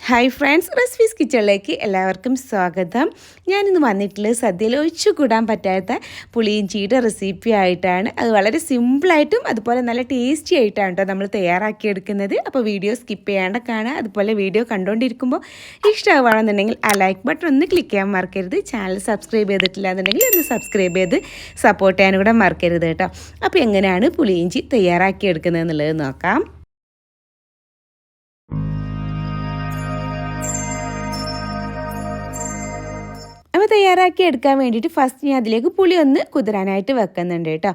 Hi friends, recipes കിച്ചണിലേക്ക് എല്ലാവർക്കും സ്വാഗതം. ഞാനിന്ന് വന്നിട്ടുള്ളത് സദ്യയിൽ ഒഴിച്ചുകൂടാൻ പറ്റാത്ത പുളിയിഞ്ചിയുടെ റെസിപ്പി ആയിട്ടാണ്. അത് വളരെ സിമ്പിളായിട്ടും അതുപോലെ നല്ല ടേസ്റ്റി ആയിട്ടാണ് കേട്ടോ നമ്മൾ തയ്യാറാക്കിയെടുക്കുന്നത്. അപ്പോൾ വീഡിയോ സ്കിപ്പ് ചെയ്യാണ്ട് കാണുക. അതുപോലെ വീഡിയോ കണ്ടുകൊണ്ടിരിക്കുമ്പോൾ ഇഷ്ടമാണെന്നുണ്ടെങ്കിൽ ആ ലൈക്ക് ബട്ടൺ ഒന്ന് ക്ലിക്ക് ചെയ്യാൻ മറക്കരുത്. ചാനൽ സബ്സ്ക്രൈബ് ചെയ്തിട്ടില്ല എന്നുണ്ടെങ്കിൽ ഒന്ന് സബ്സ്ക്രൈബ് ചെയ്ത് സപ്പോർട്ട് ചെയ്യാനും കൂടെ മറക്കരുത് കേട്ടോ. അപ്പോൾ എങ്ങനെയാണ് പുളിയിഞ്ചി തയ്യാറാക്കിയെടുക്കുന്നത് എന്നുള്ളത് നോക്കാം. അപ്പോൾ തയ്യാറാക്കി എടുക്കാൻ വേണ്ടിയിട്ട് ഫസ്റ്റ് ഞാൻ അതിലേക്ക് പുളി ഒന്ന് കുതിരാനായിട്ട് വെക്കുന്നുണ്ട് കേട്ടോ.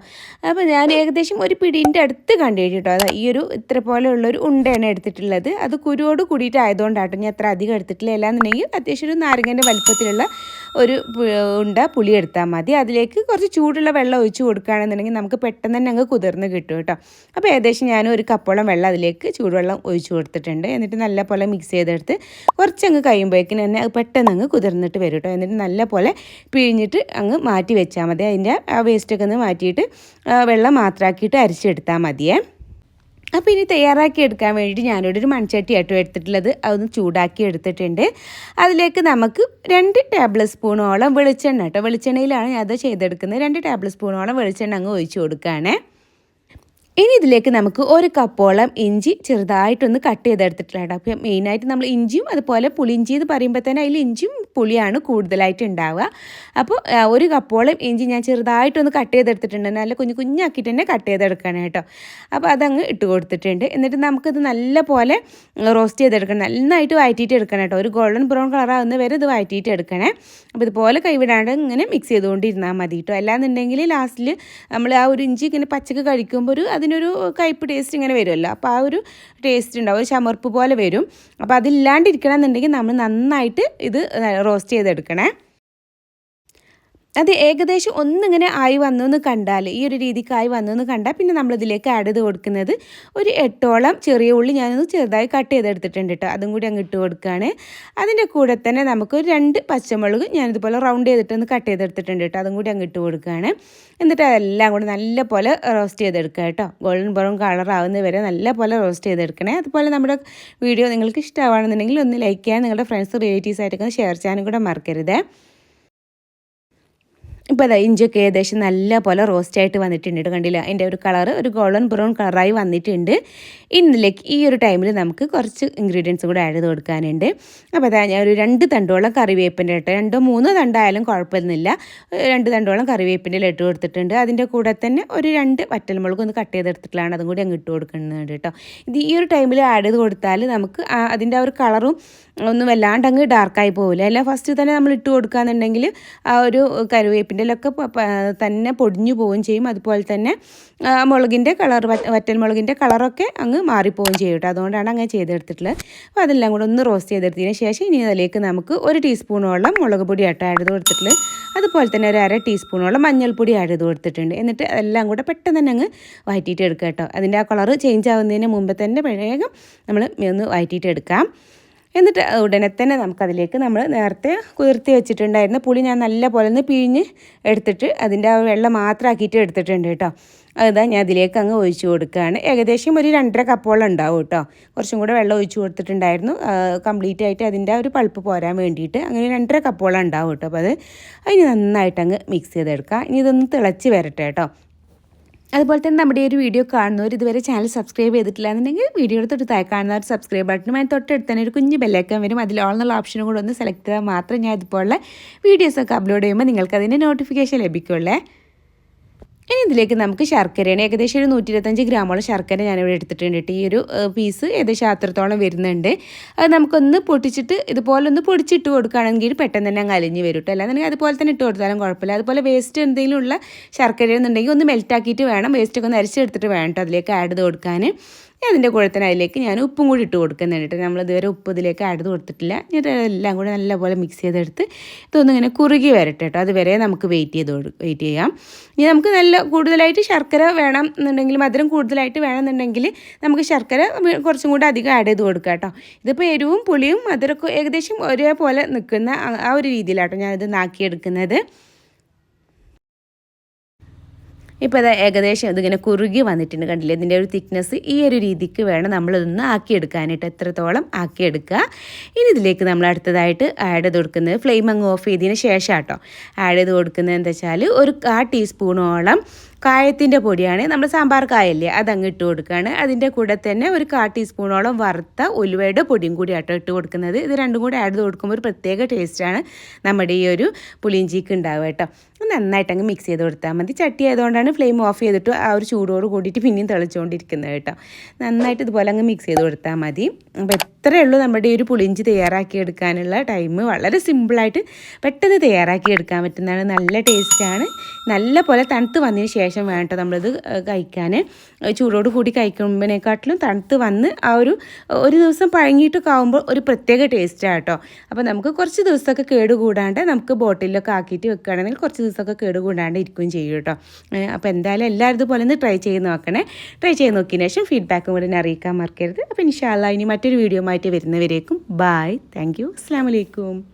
അപ്പോൾ ഞാൻ ഏകദേശം ഒരു പിടീൻ്റെ അടുത്ത് കണ്ടിട്ട് കേട്ടോ. അത് ഈ ഒരു ഇത്ര പോലെയുള്ളൊരു ഉണ്ടയാണ് എടുത്തിട്ടുള്ളത്. അത് കുരുവോട് കൂടിയിട്ട് ആയതുകൊണ്ടാട്ടോ ഞാൻ അത്ര അധികം എടുത്തിട്ടില്ല. എല്ലാന്നുണ്ടെങ്കിൽ അത്യാവശ്യം ഒരു നാരങ്ങൻ്റെ വലുപ്പത്തിലുള്ള ഒരു ഉണ്ട പുളി എടുത്താൽ മതി. അതിലേക്ക് കുറച്ച് ചൂടുള്ള വെള്ളം ഒഴിച്ച് കൊടുക്കുകയാണെന്നുണ്ടെങ്കിൽ നമുക്ക് പെട്ടെന്ന് തന്നെ അങ്ങ് കുതിർന്ന് കിട്ടും കേട്ടോ. അപ്പോൾ ഏകദേശം ഞാൻ ഒരു കപ്പോളം വെള്ളം അതിലേക്ക് ചൂടുവെള്ളം ഒഴിച്ച് കൊടുത്തിട്ടുണ്ട്. എന്നിട്ട് നല്ല പോലെ മിക്സ് ചെയ്തെടുത്ത് കുറച്ചങ്ങ് കഴിയുമ്പോഴേക്കും തന്നെ അത് പെട്ടെന്ന് അങ്ങ് കുതിർന്നിട്ട് വരും കേട്ടോ. എന്നിട്ട് നല്ല പോലെ പിഴിഞ്ഞിട്ട് അങ്ങ് മാറ്റി വെച്ചാൽ മതി. അതിൻ്റെ ആ വേസ്റ്റൊക്കെ ഒന്ന് മാറ്റിയിട്ട് വെള്ളം മാത്രമാക്കിയിട്ട് അരിച്ചെടുത്താൽ മതിയേ. അപ്പോൾ ഇനി തയ്യാറാക്കി എടുക്കാൻ വേണ്ടിയിട്ട് ഞാനിവിടെ ഒരു മൺചട്ടി ആട്ടോ എടുത്തിട്ടുള്ളത്. അതൊന്ന് ചൂടാക്കി എടുത്തിട്ടുണ്ട്. അതിലേക്ക് നമുക്ക് 2 ടേബിൾ സ്പൂണോളം വെളിച്ചെണ്ണ കേട്ടോ. വെളിച്ചെണ്ണയിലാണ് ഞാൻ അത് ചെയ്തെടുക്കുന്നത്. 2 ടേബിൾ സ്പൂണോളം വെളിച്ചെണ്ണ അങ്ങ് ഒഴിച്ച് കൊടുക്കുകയാണേ. ഇനി ഇതിലേക്ക് നമുക്ക് 1 കപ്പോളം ഇഞ്ചി ചെറുതായിട്ടൊന്ന് കട്ട് ചെയ്തെടുത്തിട്ടില്ല കേട്ടോ. അപ്പോൾ മെയിനായിട്ട് നമ്മൾ ഇഞ്ചിയും അതുപോലെ പുളിയിഞ്ചി എന്ന് പറയുമ്പോൾ തന്നെ അതിൽ ഇഞ്ചിയും പുളിയാണ് കൂടുതലായിട്ട് ഉണ്ടാവുക. അപ്പോൾ 1 കപ്പോളം ഇഞ്ചി ഞാൻ ചെറുതായിട്ടൊന്ന് കട്ട് ചെയ്തെടുത്തിട്ടുണ്ട്. നല്ല കുഞ്ഞാക്കിയിട്ട് തന്നെ കട്ട് ചെയ്തെടുക്കണം കേട്ടോ. അപ്പോൾ അതങ്ങ് ഇട്ട് കൊടുത്തിട്ടുണ്ട്. എന്നിട്ട് നമുക്കിത് നല്ല പോലെ റോസ്റ്റ് ചെയ്തെടുക്കണം. നന്നായിട്ട് വഴറ്റിയിട്ട് എടുക്കണം കേട്ടോ. ഒരു ഗോൾഡൻ ബ്രൗൺ കളറാകുന്ന വരെ ഇത് വഴറ്റിയിട്ട് എടുക്കണേ. അപ്പോൾ ഇതുപോലെ കൈവിടാണ്ട് ഇങ്ങനെ മിക്സ് ചെയ്തുകൊണ്ടിരുന്നാൽ മതി കേട്ടോ. അല്ലാന്നുണ്ടെങ്കിൽ ലാസ്റ്റിൽ നമ്മൾ ആ ഒരു ഇഞ്ചി ഇങ്ങനെ പച്ചക്ക് കഴിക്കുമ്പോൾ അതിനൊരു കയ്പ്പ് ടേസ്റ്റ് ഇങ്ങനെ വരുമല്ലോ. അപ്പോൾ ആ ഒരു ടേസ്റ്റ് ഉണ്ടാവും, ഒരു ചമർപ്പ് പോലെ വരും. അപ്പോൾ അതില്ലാണ്ടിരിക്കണം എന്നുണ്ടെങ്കിൽ നമ്മൾ നന്നായിട്ട് ഇത് റോസ്റ്റ് ചെയ്തെടുക്കണേ. അത് ഏകദേശം ഒന്നിങ്ങനെ ആയി വന്നു എന്ന് കണ്ടാൽ, ഈ ഒരു രീതിക്കായി വന്നു എന്ന് കണ്ടാൽ പിന്നെ നമ്മളിതിലേക്ക് ആഡ് ചെയ്ത് കൊടുക്കുന്നത് ഒരു 8ഓളം ചെറിയ ഉള്ളി ഞാനൊന്ന് ചെറുതായി കട്ട് ചെയ്തെടുത്തിട്ടുണ്ട് കേട്ടോ. അതും കൂടി അങ്ങ് ഇട്ട് കൊടുക്കുകയാണ്. അതിൻ്റെ കൂടെ തന്നെ നമുക്ക് 2 പച്ചമുളക് ഞാനിതുപോലെ റൗണ്ട് ചെയ്തിട്ടൊന്ന് കട്ട് ചെയ്തെടുത്തിട്ടുണ്ട് കേട്ടോ. അതും കൂടി അങ്ങ് ഇട്ട് കൊടുക്കുകയാണ്. എന്നിട്ട് അതെല്ലാം കൂടി നല്ല പോലെ റോസ്റ്റ് ചെയ്തെടുക്കുക കേട്ടോ. ഗോൾഡൻ ബ്രൗൺ കളറാവുന്നത് വരെ നല്ല പോലെ റോസ്റ്റ് ചെയ്തെടുക്കണേ. അതുപോലെ നമ്മുടെ വീഡിയോ നിങ്ങൾക്ക് ഇഷ്ടമാണെന്നുണ്ടെങ്കിൽ ഒന്ന് ലൈക്ക് ചെയ്യാൻ, നിങ്ങളുടെ ഫ്രണ്ട്സ് റിലേറ്റീവ്സായിട്ടൊക്കെ ഒന്ന് ഷെയർ ചെയ്യാനും കൂടെ മറക്കരുത്. ഇപ്പോൾ അതാ ഇഞ്ചിയൊക്കെ ഏകദേശം നല്ല പോലെ റോസ്റ്റായിട്ട് വന്നിട്ടുണ്ട്. കണ്ടില്ല, അതിൻ്റെ ഒരു കളറ് ഒരു ഗോൾഡൻ ബ്രൗൺ കളറായി വന്നിട്ടുണ്ട്. ഇതിലേക്ക് ഈ ഒരു ടൈമിൽ നമുക്ക് കുറച്ച് ഇൻഗ്രീഡിയൻസും കൂടെ ആഡ് ചെയ്ത് കൊടുക്കാനുണ്ട്. അപ്പോൾ അതാ ഞാൻ ഒരു 2 തണ്ടോളം കറിവേപ്പിൻ്റെ ഇട്ട്, 2-3 തണ്ടായാലും കുഴപ്പമൊന്നുമില്ല. 2 തണ്ടോളം കറിവേപ്പിൻ്റെ ഇട്ട് കൊടുത്തിട്ടുണ്ട്. അതിൻ്റെ കൂടെ തന്നെ ഒരു 2 വറ്റൽമുളക് ഒന്ന് കട്ട് ചെയ്തെടുത്തിട്ടുള്ളതാണ്. അതും കൂടി അങ്ങ് ഇട്ട് കൊടുക്കുന്നുണ്ട് കേട്ടോ. ഇത് ഈ ഒരു ടൈമിൽ ആഡ് ചെയ്ത് കൊടുത്താൽ നമുക്ക് അതിൻ്റെ ആ ഒരു കളറും ഒന്നും വല്ലാണ്ട് അങ്ങ് ഡാർക്കായി പോകില്ല. അല്ല ഫസ്റ്റ് തന്നെ നമ്മൾ ഇട്ട് കൊടുക്കുകയെന്നുണ്ടെങ്കിൽ ആ ഒരു കറിവേപ്പിൻ്റെ ഒക്കെ തന്നെ പൊടിഞ്ഞു പോവുകയും ചെയ്യും. അതുപോലെ തന്നെ മുളകിൻ്റെ കളർ, വറ്റൽമുളകിൻ്റെ കളറൊക്കെ അങ്ങ് മാറിപ്പോവുകയും ചെയ്യും കേട്ടോ. അതുകൊണ്ടാണ് അങ്ങനെ ചെയ്തെടുത്തിട്ടുള്ളത്. അപ്പോൾ അതെല്ലാം കൂടെ ഒന്ന് റോസ്റ്റ് ചെയ്തെടുത്തതിന് ശേഷം ഇനി അതിലേക്ക് നമുക്ക് 1 ടീസ്പൂണോളം മുളക് പൊടി ആയിട്ട് ആഡ് ചെയ്ത് കൊടുത്തിട്ടുള്ളത്. അതുപോലെ തന്നെ ഒരു 1/2 ടീസ്പൂണോളം മഞ്ഞൾപ്പൊടി ആഡ് ചെയ്ത് കൊടുത്തിട്ടുണ്ട്. എന്നിട്ട് എല്ലാം കൂടെ പെട്ടെന്ന് തന്നെ അങ്ങ് വഴറ്റിയിട്ട് എടുക്കുക കേട്ടോ. അതിൻ്റെ ആ കളറ് ചേഞ്ച് ആവുന്നതിന് മുമ്പ് തന്നെ വേഗം നമ്മൾ ഒന്ന് വഴറ്റിയിട്ട് എടുക്കാം. എന്നിട്ട് ഉടനെ തന്നെ നമുക്കതിലേക്ക് നമ്മൾ നേരത്തെ കുതിർത്തി വെച്ചിട്ടുണ്ടായിരുന്ന പുളി ഞാൻ നല്ല പോലെ ഒന്ന് പിഴിഞ്ഞ് എടുത്തിട്ട് അതിൻ്റെ ആ വെള്ളം മാത്രമാക്കിയിട്ട് എടുത്തിട്ടുണ്ട് കേട്ടോ. അതാ ഞാൻ അതിലേക്ക് അങ്ങ് ഒഴിച്ച് കൊടുക്കുകയാണ്. ഏകദേശം ഒരു 2.5 കപ്പോളം ഉണ്ടാവും കേട്ടോ. കുറച്ചും കൂടെ വെള്ളം ഒഴിച്ച് കൊടുത്തിട്ടുണ്ടായിരുന്നു കംപ്ലീറ്റ് ആയിട്ട് അതിൻ്റെ ഒരു പൾപ്പ് പോരാൻ വേണ്ടിയിട്ട്. അങ്ങനെ 2.5 കപ്പോളം ഉണ്ടാവും കേട്ടോ. അപ്പോൾ അതിന് നന്നായിട്ട് അങ്ങ് മിക്സ് ചെയ്തെടുക്കാം. ഇനി ഇതൊന്ന് തിളച്ച് വരട്ടെ കേട്ടോ. അതുപോലെ തന്നെ നമ്മുടെ ഒരു വീഡിയോ കാണുന്നവർ ഇതുവരെ ചാനൽ സബ്സ്ക്രൈബ് ചെയ്തിട്ടില്ല എന്നുണ്ടെങ്കിൽ വീഡിയോയുടെ തൊട്ട് താഴെ കാണുന്ന ഒരു സബ്സ്ക്രൈബ് ബട്ടണും അതിന് തൊട്ടടുത്ത് തന്നെ ഒരു കുഞ്ഞ് ബെല്ലൈക്കൺ വരും. അതിൽ ഓൾ എന്നുള്ള ഓപ്ഷനും കൂടെ ഒന്ന് സെലക്ട് ചെയ്താൽ മാത്രം ഞാൻ ഇതുപോലുള്ള വീഡിയോസൊക്കെ അപ്ലോഡ് ചെയ്യുമ്പോൾ നിങ്ങൾക്ക് അതിൻ്റെ നോട്ടിഫിക്കേഷൻ ലഭിക്കുള്ളേ. ഇനി ഇതിലേക്ക് നമുക്ക് ശർക്കരയാണ്. ഏകദേശം ഒരു 125 ഗ്രാമോളം ശർക്കര ഞാനിവിടെ എടുത്തിട്ടുണ്ട്. ഈ ഒരു പീസ് ഏകദേശം അത്രത്തോളം വരുന്നുണ്ട്. അത് നമുക്കൊന്ന് പൊട്ടിച്ചിട്ട് ഇതുപോലെ ഒന്ന് പൊടിച്ചിട്ട് കൊടുക്കുകയാണെങ്കിൽ പെട്ടെന്ന് തന്നെ അങ്ങ് അലിഞ്ഞ് വരും കേട്ടോ. അല്ലാന്നുണ്ടെങ്കിൽ അതുപോലെ തന്നെ ഇട്ട് കൊടുത്താലും കുഴപ്പമില്ല. അതുപോലെ വേസ്റ്റ് എന്തെങ്കിലും ഉള്ള ശർക്കര എന്നുണ്ടെങ്കിൽ ഒന്ന് മെൽറ്റാക്കിയിട്ട് വേണം, വേസ്റ്റൊക്കെ ഒന്ന് അരിച്ചെടുത്തിട്ട് വേണം കേട്ടോ അതിലേക്ക് ആഡ് ചെയ്ത് കൊടുക്കാൻ. അതിൻ്റെ കൂടെ തന്നെ അതിലേക്ക് ഞാൻ ഉപ്പും കൂടി ഇട്ട് കൊടുക്കുന്നുണ്ട്. നമ്മളിതുവരെ ഉപ്പ് ഇതിലേക്ക് ആഡ് ചെയ്ത് കൊടുത്തിട്ടില്ല. എന്നിട്ട് എല്ലാം കൂടെ നല്ലപോലെ മിക്സ് ചെയ്തെടുത്ത് ഇതൊന്നും ഇങ്ങനെ കുറുകി വരട്ടെ കേട്ടോ. അതുവരെ നമുക്ക് വെയിറ്റ് ചെയ്യാം. ഇനി നമുക്ക് നല്ല കൂടുതലായിട്ട് ശർക്കര വേണം എന്നുണ്ടെങ്കിൽ, മധുരം കൂടുതലായിട്ട് വേണമെന്നുണ്ടെങ്കിൽ നമുക്ക് ശർക്കര കുറച്ചും കൂടി അധികം ആഡ് ചെയ്ത് കൊടുക്കാം കേട്ടോ. ഇതിപ്പോൾ എരിവും പുളിയും മധുരമൊക്കെ ഏകദേശം ഒരേപോലെ നിൽക്കുന്ന ആ ഒരു രീതിയിലാട്ടോ ഞാനിത് നാക്കിയെടുക്കുന്നത്. ഇപ്പോൾ അത് ഏകദേശം ഇതിങ്ങനെ കുറുകി വന്നിട്ടുണ്ട് കണ്ടില്ലേ. ഇതിൻ്റെ ഒരു തിക്നെസ് ഈ ഒരു രീതിക്ക് വേണം നമ്മളിതൊന്ന് ആക്കിയെടുക്കാനായിട്ട്. എത്രത്തോളം ആക്കിയെടുക്കുക. ഇനി ഇതിലേക്ക് നമ്മൾ അടുത്തതായിട്ട് ആഡ് ചെയ്ത് കൊടുക്കുന്നത് ഫ്ലെയിം അങ്ങ് ഓഫ് ചെയ്തതിന് ശേഷം കേട്ടോ ആഡ് ചെയ്ത് കൊടുക്കുന്നത് എന്താ വെച്ചാൽ ഒരു 1/4 ടീസ്പൂണോളം കായത്തിൻ്റെ പൊടിയാണ്. നമ്മൾ സാമ്പാർ കായല്ലേ അതങ്ങ് ഇട്ട് കൊടുക്കുകയാണ്. അതിൻ്റെ കൂടെ തന്നെ ഒരു 1/4 ടീസ്പൂണോളം വറുത്ത ഉലുവയുടെ പൊടിയും കൂടി ആട്ടോ ഇട്ട് കൊടുക്കുന്നത്. ഇത് രണ്ടും കൂടി ആഡ് ചെയ്ത് കൊടുക്കുമ്പോൾ ഒരു പ്രത്യേക ടേസ്റ്റാണ് നമ്മുടെ ഈ ഒരു പുളിയിഞ്ചിക്ക് ഉണ്ടാവുക കേട്ടോ. നന്നായിട്ട് അങ്ങ് മിക്സ് ചെയ്ത് കൊടുത്താൽ മതി. ചട്ടി ആയതുകൊണ്ടാണ് ഫ്ലെയിം ഓഫ് ചെയ്തിട്ട് ആ ഒരു ചൂടോട് കൂടിയിട്ട് പിന്നെയും തിളച്ചുകൊണ്ടിരിക്കുന്നത് കേട്ടോ. നന്നായിട്ട് ഇതുപോലെ അങ്ങ് മിക്സ് ചെയ്ത് കൊടുത്താൽ മതി. അപ്പോൾ എത്രയേ ഉള്ളൂ നമ്മുടെ ഈ ഒരു പുളിയിഞ്ചി തയ്യാറാക്കി എടുക്കാനുള്ള ടൈം. വളരെ സിമ്പിളായിട്ട് പെട്ടെന്ന് തയ്യാറാക്കി എടുക്കാൻ പറ്റുന്നതാണ്. നല്ല ടേസ്റ്റാണ്. നല്ല പോലെ തണുത്ത് വന്നതിന് ശേഷം വേണം കേട്ടോ നമ്മളിത് കഴിക്കാൻ. ചൂടോട് കൂടി കഴിക്കുമ്പോഴേക്കാട്ടിലും തണുത്ത് വന്ന് ആ ഒരു ദിവസം പഴങ്ങിയിട്ടൊക്കെ ആകുമ്പോൾ ഒരു പ്രത്യേക ടേസ്റ്റാണ് കേട്ടോ. അപ്പോൾ നമുക്ക് കുറച്ച് ദിവസമൊക്കെ കേടുകൂടാണ്ട് നമുക്ക് ബോട്ടിലൊക്കെ ആക്കിയിട്ട് വെക്കുകയാണെങ്കിൽ കുറച്ച് ദിവസമൊക്കെ കേടുകൂടാണ്ട് ഇരിക്കുകയും ചെയ്യും കേട്ടോ. അപ്പോൾ എന്തായാലും എല്ലാവരും ഇതുപോലെ ഒന്ന് ട്രൈ ചെയ്ത് നോക്കണേ. ട്രൈ ചെയ്ത് നോക്കിയതിന് ശേഷം ഫീഡ്ബാക്കും കൂടെ എന്നെ അറിയിക്കാൻ മറക്കരുത്. അപ്പോൾ ഇൻഷാ അല്ലാഹ് ഇനി മറ്റൊരു വീഡിയോ ആയിട്ട് വരുന്നവരേക്കും ബായ്. Thank you. അസ്സലാമു അലൈക്കും.